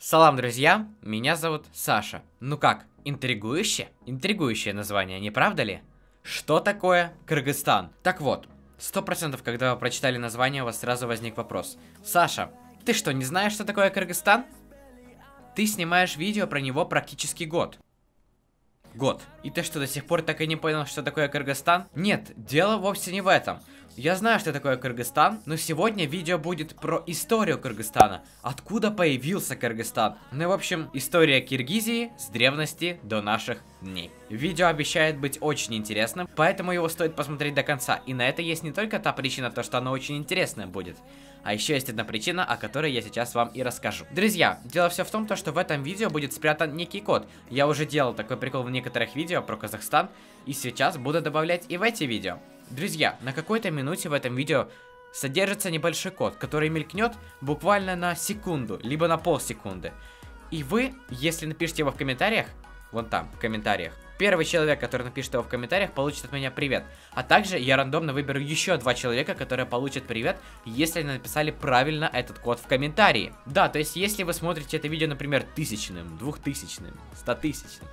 Салам, друзья! Меня зовут Саша. Ну как, интригующе? Интригующее название, не правда ли? Что такое Кыргызстан? Так вот, 100%, когда вы прочитали название, у вас сразу возник вопрос. Саша, ты что, не знаешь, что такое Кыргызстан? Ты снимаешь видео про него практически год. И ты что, до сих пор так и не понял, что такое Кыргызстан? Нет, дело вовсе не в этом. Я знаю, что такое Кыргызстан, но сегодня видео будет про историю Кыргызстана. Откуда появился Кыргызстан? Ну и в общем, история Киргизии с древности до наших дней. Видео обещает быть очень интересным, поэтому его стоит посмотреть до конца. И на это есть не только та причина, то что оно очень интересное будет. А еще есть одна причина, о которой я сейчас вам и расскажу. Друзья, дело все в том, что в этом видео будет спрятан некий код. Я уже делал такой прикол в некоторых видео про Казахстан, и сейчас буду добавлять и в эти видео. Друзья, на какой-то минуте в этом видео содержится небольшой код, который мелькнет буквально на секунду, либо на полсекунды. И вы, если напишите его в комментариях, вон там, в комментариях, первый человек, который напишет его в комментариях, получит от меня привет. А также я рандомно выберу еще 2 человека, которые получат привет, если они написали правильно этот код в комментарии. Да, то есть если вы смотрите это видео, например, 1000-ным, 2000-ным, 100-тысячным.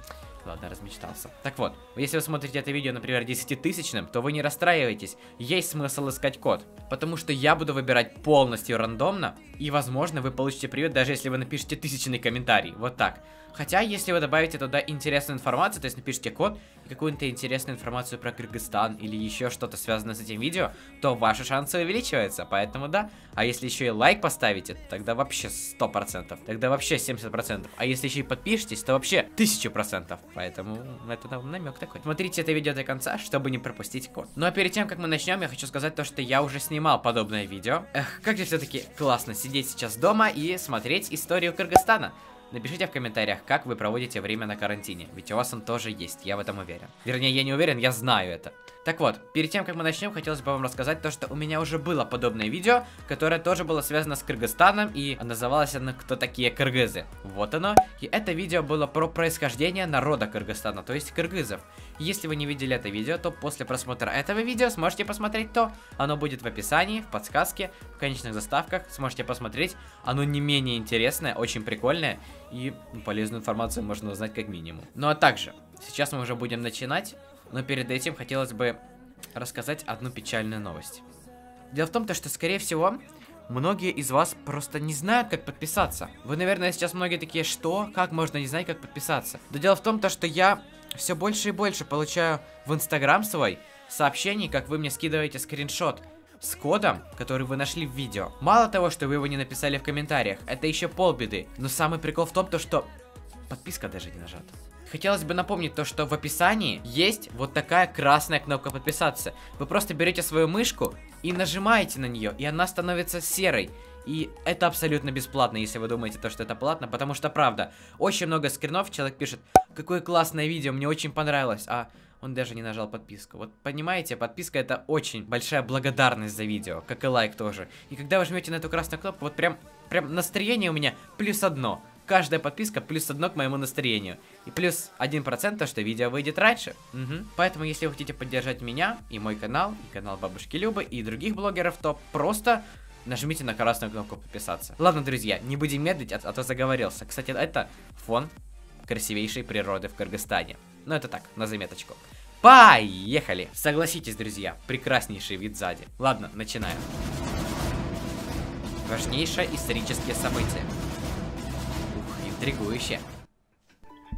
Ладно, размечтался. Так вот, если вы смотрите это видео, например, 10-тысячным, то вы не расстраивайтесь, есть смысл искать код. Потому что я буду выбирать полностью рандомно, и возможно вы получите привет, даже если вы напишите 1000-ный комментарий. Вот так. Хотя, если вы добавите туда интересную информацию, то есть напишите код и какую-то интересную информацию про Кыргызстан или еще что-то связанное с этим видео, то ваши шансы увеличиваются, поэтому да. А если еще и лайк поставите, тогда вообще 100%, тогда вообще 70%. А если еще и подпишетесь, то вообще 1000%. Поэтому это намек такой. Смотрите это видео до конца, чтобы не пропустить код. Ну а перед тем, как мы начнем, я хочу сказать то, что я уже снимал подобное видео. Эх, как же все-таки классно сидеть сейчас дома и смотреть историю Кыргызстана. Напишите в комментариях, как вы проводите время на карантине, ведь у вас он тоже есть, я в этом уверен. Вернее, я не уверен, я знаю это. Так вот, перед тем, как мы начнем, хотелось бы вам рассказать то, что у меня уже было подобное видео, которое тоже было связано с Кыргызстаном, и называлось оно «Кто такие кыргызы?». Вот оно. И это видео было про происхождение народа Кыргызстана, то есть кыргызов. Если вы не видели это видео, то после просмотра этого видео сможете посмотреть то. Оно будет в описании, в подсказке, в конечных заставках, сможете посмотреть. Оно не менее интересное, очень прикольное, и полезную информацию можно узнать как минимум. Ну а также, сейчас мы уже будем начинать. Но перед этим хотелось бы рассказать одну печальную новость. Дело в том, что, скорее всего, многие из вас просто не знают, как подписаться. Вы, наверное, сейчас многие такие, что? Как можно не знать, как подписаться? Да дело в том, что я все больше и больше получаю в Инстаграм свой сообщений, как вы мне скидываете скриншот с кодом, который вы нашли в видео. Мало того, что вы его не написали в комментариях, это еще полбеды. Но самый прикол в том, что подписка даже не нажата. Хотелось бы напомнить то, что в описании есть вот такая красная кнопка подписаться. Вы просто берете свою мышку и нажимаете на нее, и она становится серой. И это абсолютно бесплатно, если вы думаете то, что это платно, потому что правда, очень много скринов, человек пишет, какое классное видео, мне очень понравилось, а он даже не нажал подписку. Вот понимаете, подписка это очень большая благодарность за видео, как и лайк тоже. И когда вы жмете на эту красную кнопку, вот прям настроение у меня +1. Каждая подписка +1 к моему настроению. И плюс 1% то, что видео выйдет раньше. Поэтому, если вы хотите поддержать меня, и мой канал, и канал Бабушки Любы, и других блогеров, то просто нажмите на красную кнопку подписаться. Ладно, друзья, не будем медлить, а то заговорился. Кстати, это фон красивейшей природы в Кыргызстане. Но это так, на заметочку. Поехали! Согласитесь, друзья, прекраснейший вид сзади. Ладно, начинаем. Важнейшее исторические события. Интригующе.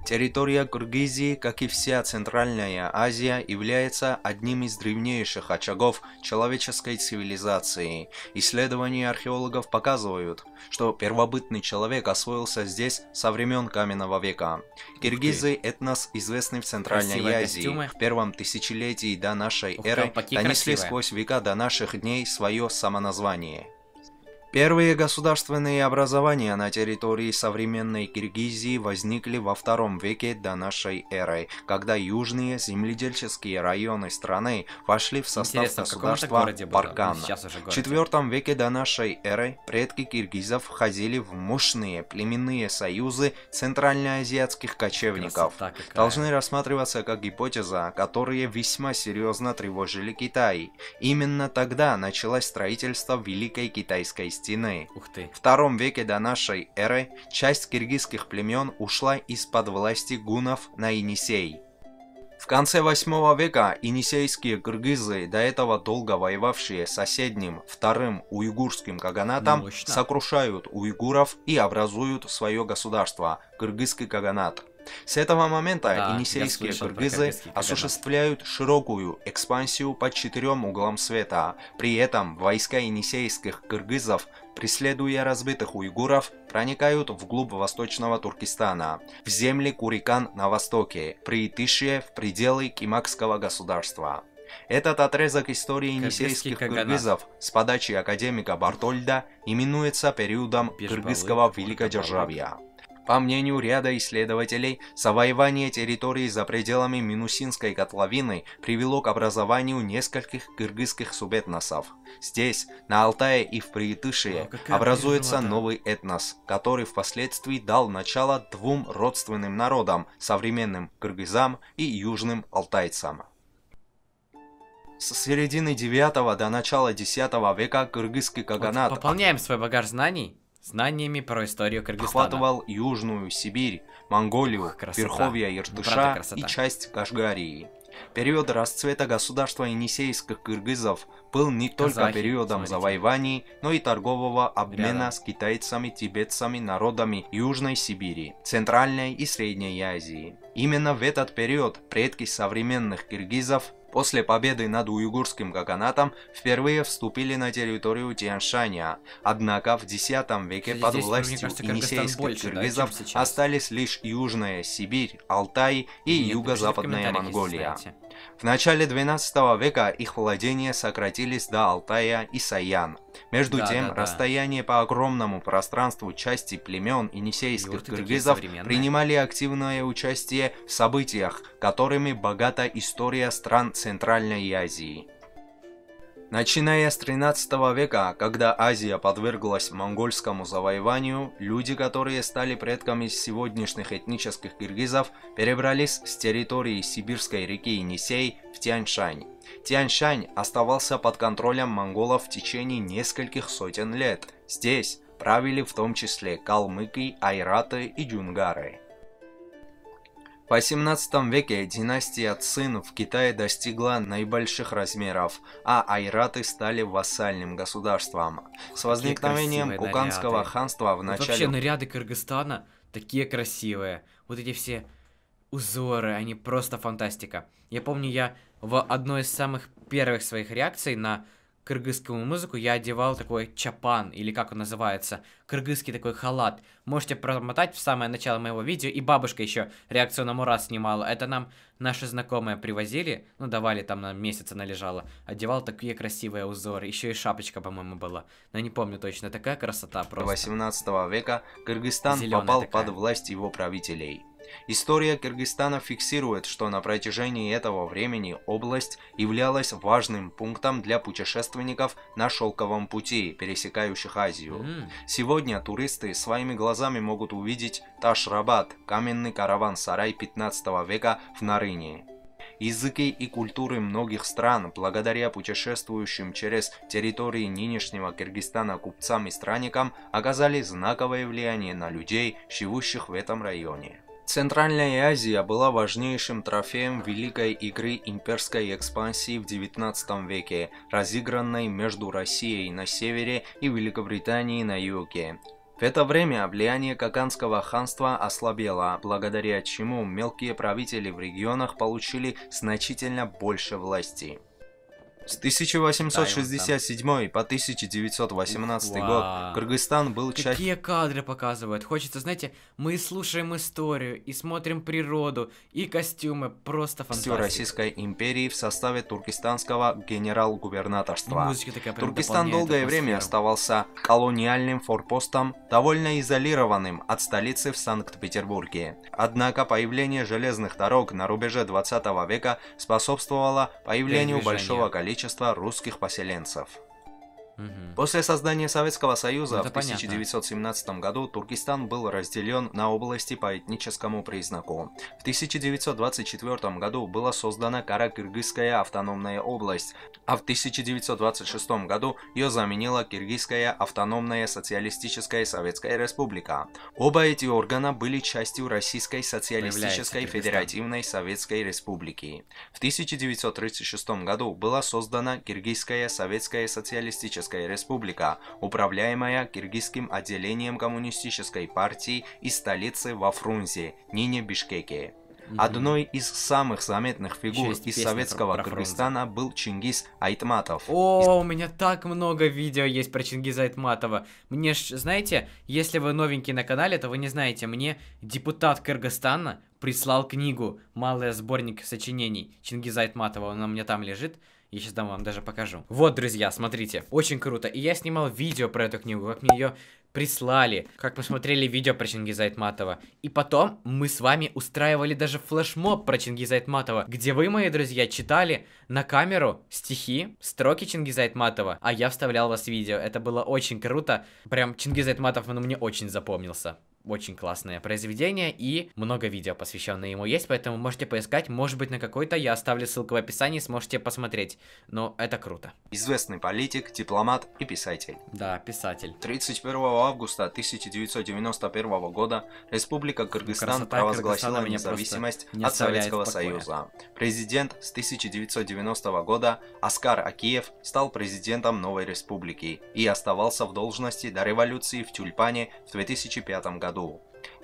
Территория Киргизии, как и вся Центральная Азия, является одним из древнейших очагов человеческой цивилизации. Исследования археологов показывают, что первобытный человек освоился здесь со времен каменного века. Киргизы – этнос, известный в Центральной Азии. В первом тысячелетии до нашей эры донесли сквозь века до наших дней свое самоназвание. Первые государственные образования на территории современной Киргизии возникли во II веке до нашей эры, когда южные земледельческие районы страны вошли в состав государства Баркан. В IV веке до нашей эры предки киргизов входили в мощные племенные союзы центральноазиатских кочевников. Должны рассматриваться как гипотеза, которые весьма серьезно тревожили Китай. Именно тогда началось строительство Великой Китайской стены. Ух ты. В II веке до нашей эры часть киргизских племен ушла из-под власти гуннов на Енисей. В конце 8 века енисейские кыргызы, до этого долго воевавшие с соседним вторым уйгурским каганатом, Мощно. сокрушают уйгуров и образуют свое государство – Кыргызский каганат. С этого момента Да, я енисейские слышал про кыргызы кыргызский каганат. осуществляют широкую экспансию по 4 углам света. При этом войска енисейских кыргызов, преследуя разбитых уйгуров, проникают вглубь восточного Туркестана, в земли Курикан на востоке, при Итыше в пределы Кимакского государства. Этот отрезок истории енисейских каганат. кыргызов с подачи академика Бартольда именуется периодом Бежбалык, кыргызского великодержавия. По мнению ряда исследователей, завоевание территории за пределами Минусинской котловины привело к образованию нескольких кыргызских субэтносов. Здесь, на Алтае и в Приитыше, какая образуется природа. новый этнос, который впоследствии дал начало двум родственным народам – современным кыргызам и южным алтайцам. С середины 9 до начала 10 века кыргызский каганат Пополняем свой багаж знаний знаниями про историю Кыргызстана. охватывал Южную Сибирь, Монголию, Ух, красота. Верховья Ну, Иртыша правда, красота. и часть Кашгарии. Период расцвета государства енисейских кыргызов был не только Казахи, периодом смотрите. завоеваний, но и торгового обмена Рядом. с китайцами, тибетцами, народами Южной Сибири, Центральной и Средней Азии. Именно в этот период предки современных киргизов после победы над уйгурским каганатом впервые вступили на территорию Тянь-Шаня, однако в X веке Кстати, под здесь, мне властью кажется, Кыргызстан енисейских больше, да, киргизов чем сейчас. остались лишь Южная Сибирь, Алтай и Нет, юго-западная напишите в комментариях, если Монголия. знаете. В начале XII века их владения сократились до Алтая и Саян. Между Да, тем, да, да. расстояние по огромному пространству части племен енисейских И вот и такие кыргызов современные. принимали активное участие в событиях, которыми богата история стран Центральной Азии. Начиная с 13 века, когда Азия подверглась монгольскому завоеванию, люди, которые стали предками сегодняшних этнических киргизов, перебрались с территории сибирской реки Енисей в Тянь-Шань. Тянь-Шань оставался под контролем монголов в течение нескольких сотен лет. Здесь правили в том числе калмыки, айраты и джунгары. В XVIII веке династия Цин в Китае достигла наибольших размеров, а айраты стали вассальным государством. С возникновением красивые Куканского наряды. ханства в Вот начале вообще наряды Кыргызстана такие красивые. Вот эти все узоры, они просто фантастика. Я помню, я в одной из самых первых своих реакций на кыргызскую музыку я одевал такой чапан, или как он называется, кыргызский такой халат. Можете промотать в самое начало моего видео, и бабушка еще реакцию на Мурат снимала. Это нам наши знакомые привозили, ну давали там на месяц она лежала. Одевал такие красивые узоры, еще и шапочка, по-моему, была. Но не помню точно, такая красота до просто. 18 века Кыргызстан Зелёная попал такая. под власть его правителей. История Кыргызстана фиксирует, что на протяжении этого времени область являлась важным пунктом для путешественников на шелковом пути, пересекающих Азию. Сегодня туристы своими глазами могут увидеть Таш-Рабад, каменный караван-сарай 15 века в Нарыне. Языки и культуры многих стран, благодаря путешествующим через территории нынешнего Кыргызстана купцам и странникам, оказали знаковое влияние на людей, живущих в этом районе. Центральная Азия была важнейшим трофеем великой игры имперской экспансии в XIX веке, разыгранной между Россией на севере и Великобританией на юге. В это время влияние Коканского ханства ослабело, благодаря чему мелкие правители в регионах получили значительно больше власти. С 1867 по 1918 год Вау. Кыргызстан был частью... Какие кадры показывают. Хочется, знаете, мы слушаем историю и смотрим природу, и костюмы. Просто фантастика. Российской империи в составе туркестанского генерал-губернаторства. Музыка такая прям Туркестан дополняет долгое время атмосферу. оставался колониальным форпостом, довольно изолированным от столицы в Санкт-Петербурге. Однако появление железных дорог на рубеже 20 века способствовало появлению Передвижение. большого количества русских поселенцев. После создания Советского Союза Ну, в это понятно. 1917 году Туркестан был разделен на области по этническому признаку. В 1924 году была создана Каракыргызская автономная область, а в 1926 году ее заменила Киргизская автономная социалистическая Советская Республика. Оба эти органа были частью Российской социалистической федеративной Советской Республики. В 1936 году была создана Киргизская Советская Социалистическая Республика, управляемая киргизским отделением коммунистической партии из столицы во Фрунзе, ныне Бишкеке. Одной из самых заметных фигур из советского Кыргызстана был Чингиз Айтматов. О, у меня так много видео есть про Чингиза Айтматова. Мне знаете, если вы новенький на канале, то вы не знаете, мне депутат Кыргызстана прислал книгу «Малый сборник сочинений» Чингиза Айтматова, она у меня там лежит. Я сейчас вам даже покажу. Вот, друзья, смотрите, очень круто. И я снимал видео про эту книгу, как мне ее прислали, как мы смотрели видео про Чингиза Айтматова. И потом мы с вами устраивали даже флешмоб про Чингиза Айтматова, где вы, мои друзья, читали на камеру стихи, строки Чингиза Айтматова, а я вставлял вас в видео. Это было очень круто. Прям Чингиз Айтматов, он мне очень запомнился. Очень классное произведение и много видео, посвященное ему есть, поэтому можете поискать, может быть на какой-то я оставлю ссылку в описании, сможете посмотреть, но это круто. Известный политик, дипломат и писатель. Да, писатель. 31 августа 1991 года Республика Кыргызстан провозгласила независимость от Советского Союза. Президент с 1990 года Оскар Акиев стал президентом новой республики и оставался в должности до революции в Тюльпане в 2005 году.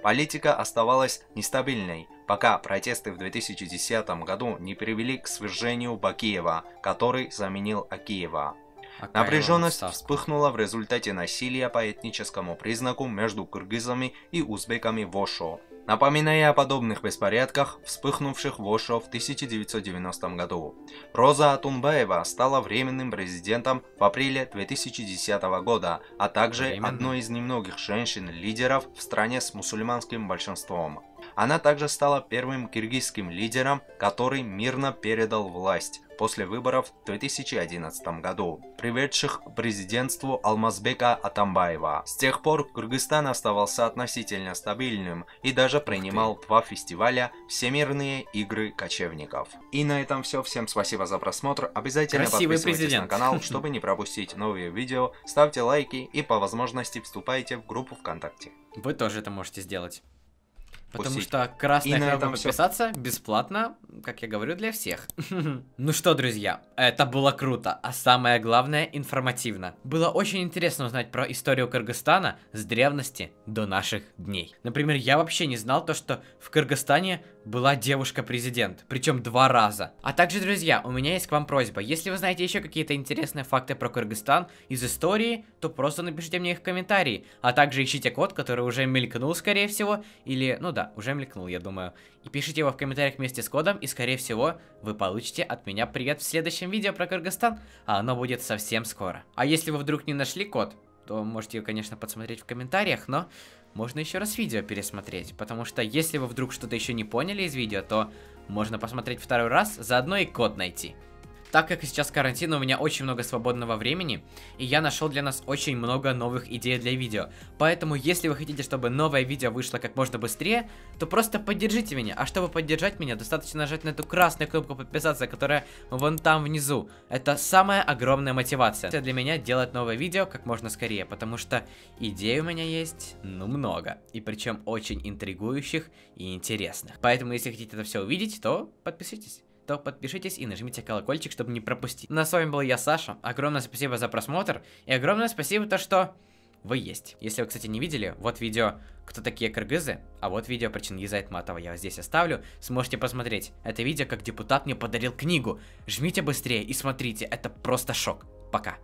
Политика оставалась нестабильной, пока протесты в 2010 году не привели к свержению Бакиева, который заменил Акиева. Напряженность вспыхнула в результате насилия по этническому признаку между кыргызами и узбеками в Ошо, напоминая о подобных беспорядках, вспыхнувших в Ошо в 1990 году. Роза Атунбаева стала временным президентом в апреле 2010 года, а также одной из немногих женщин-лидеров в стране с мусульманским большинством. Она также стала первым киргизским лидером, который мирно передал власть после выборов в 2011 году, приведших к президентству Алмазбека Атамбаева. С тех пор Кыргызстан оставался относительно стабильным и даже принимал 2 фестиваля «Всемирные игры кочевников». И на этом все. Всем спасибо за просмотр. Обязательно подписывайтесь на канал, чтобы не пропустить новые видео. Ставьте лайки и по возможности вступайте в группу ВКонтакте. Вы тоже это можете сделать. Потому что красная кнопка подписаться бесплатно, как я говорю, для всех. Ну что, друзья, это было круто, а самое главное, информативно. Было очень интересно узнать про историю Кыргызстана с древности до наших дней. Например, я вообще не знал то, что в Кыргызстане была девушка-президент, причем 2 раза. А также, друзья, у меня есть к вам просьба. Если вы знаете еще какие-то интересные факты про Кыргызстан из истории, то просто напишите мне их в комментарии. А также ищите код, который уже мелькнул, скорее всего, или, ну да, уже мелькнул, я думаю. И пишите его в комментариях вместе с кодом, и, скорее всего, вы получите от меня привет в следующем видео про Кыргызстан, а оно будет совсем скоро. А если вы вдруг не нашли код, то можете, конечно, подсмотреть в комментариях, но можно еще раз видео пересмотреть, потому что если вы вдруг что-то еще не поняли из видео, то можно посмотреть 2-й раз, заодно и код найти. Так как сейчас карантин, у меня очень много свободного времени, и я нашел для нас очень много новых идей для видео. Поэтому, если вы хотите, чтобы новое видео вышло как можно быстрее, то просто поддержите меня. А чтобы поддержать меня, достаточно нажать на эту красную кнопку подписаться, которая вон там внизу. Это самая огромная мотивация для меня делать новое видео как можно скорее, потому что идей у меня есть, ну, много. И причем очень интригующих и интересных. Поэтому, если хотите это все увидеть, то подпишитесь. И нажмите колокольчик, чтобы не пропустить. Ну а с вами был я, Саша. Огромное спасибо за просмотр. И огромное спасибо то, что вы есть. Если вы, кстати, не видели, вот видео «Кто такие кыргызы?», а вот видео про Чингиза Айтматова я здесь оставлю. Сможете посмотреть. Это видео, как депутат мне подарил книгу. Жмите быстрее и смотрите. Это просто шок. Пока.